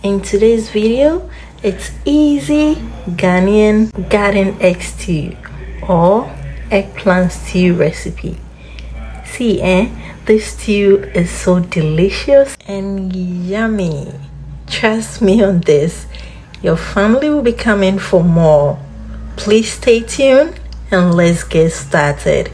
In today's video, it's easy Ghanaian garden egg stew or eggplant stew recipe. See, this stew is so delicious and yummy. Trust me on this, your family will be coming for more. Please stay tuned and let's get started.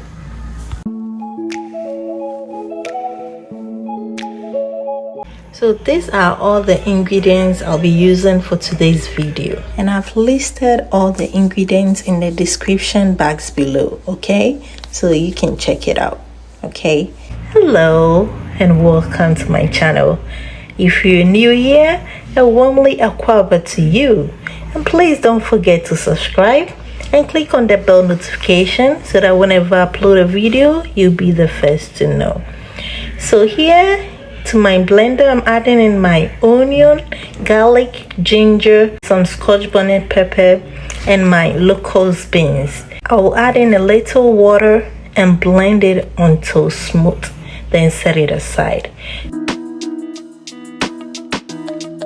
So these are all the ingredients I'll be using for today's video, and I've listed all the ingredients in the description box below, okay, so you can check it out. Okay, hello and welcome to my channel. If you're new here, a warmly welcome to you, and please don't forget to subscribe and click on the bell notification so that whenever I upload a video, you'll be the first to know. So here to my blender, I'm adding in my onion, garlic, ginger, some Scotch bonnet pepper, and my Locust beans. I will add in a little water and blend it until smooth, then set it aside.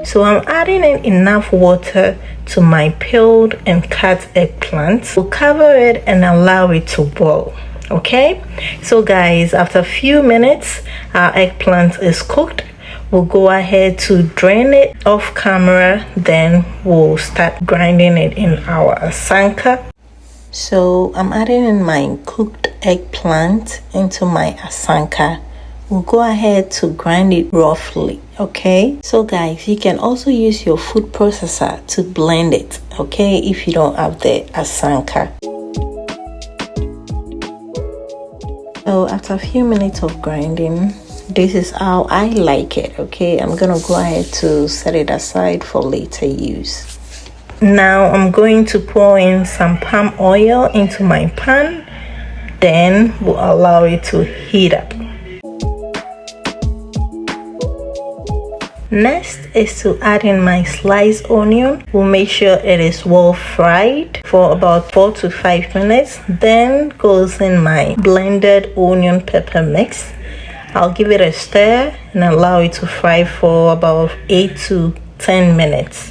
So I'm adding in enough water to my peeled and cut eggplant. We'll cover it and allow it to boil. Okay, so guys, after a few minutes our eggplant is cooked. We'll go ahead to drain it off camera, then we'll start grinding it in our asanka. So I'm adding in my cooked eggplant into my asanka. We'll go ahead to grind it roughly. Okay, so guys, you can also use your food processor to blend it, okay, if you don't have the asanka. So after a few minutes of grinding, this is how I like it. Okay, I'm gonna go ahead to set it aside for later use. Now I'm going to pour in some palm oil into my pan, then we'll allow it to heat up. Next is to add in my sliced onion. We'll make sure it is well fried for about 4 to 5 minutes. Then goes in my blended onion pepper mix. I'll give it a stir and allow it to fry for about 8 to 10 minutes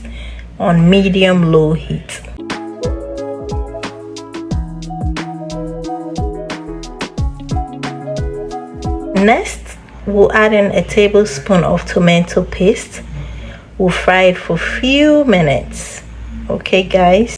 on medium-low heat. Next, we'll add in a tablespoon of tomato paste. We'll fry it for a few minutes. Okay, guys.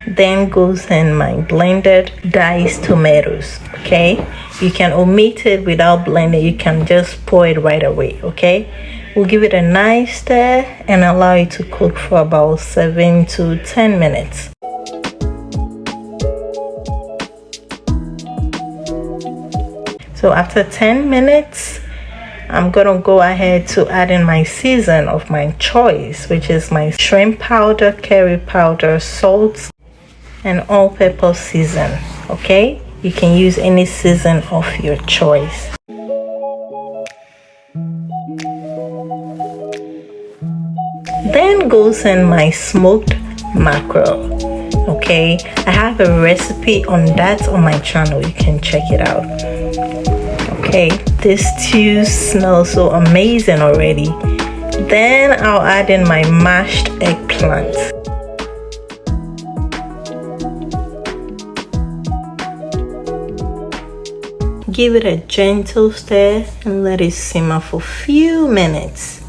Then goes in my blended diced tomatoes. Okay, you can omit it without blending. You can just pour it right away. Okay, we'll give it a nice stir and allow it to cook for about 7 to 10 minutes. So after 10 minutes, I'm gonna go ahead to add in my season of my choice, which is my shrimp powder, curry powder, salt, and all-purpose season. Okay, you can use any season of your choice. Then goes in my smoked mackerel. Okay, I have a recipe on that on my channel. You can check it out. Okay, this stew smells so amazing already. Then I'll add in my mashed eggplant. Give it a gentle stir and let it simmer for a few minutes.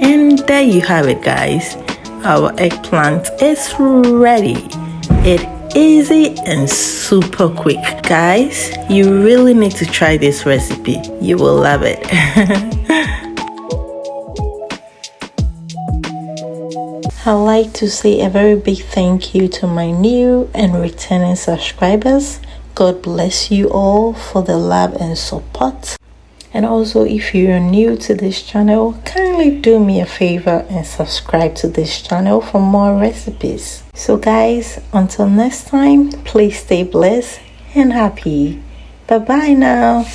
And there you have it, guys. Our eggplant is ready. It's easy and super quick. Guys, you really need to try this recipe. You will love it. I'd like to say a very big thank you to my new and returning subscribers. God bless you all for the love and support. And also, if you're new to this channel, kindly do me a favor and subscribe to this channel for more recipes. So guys, until next time, please stay blessed and happy. Bye bye now.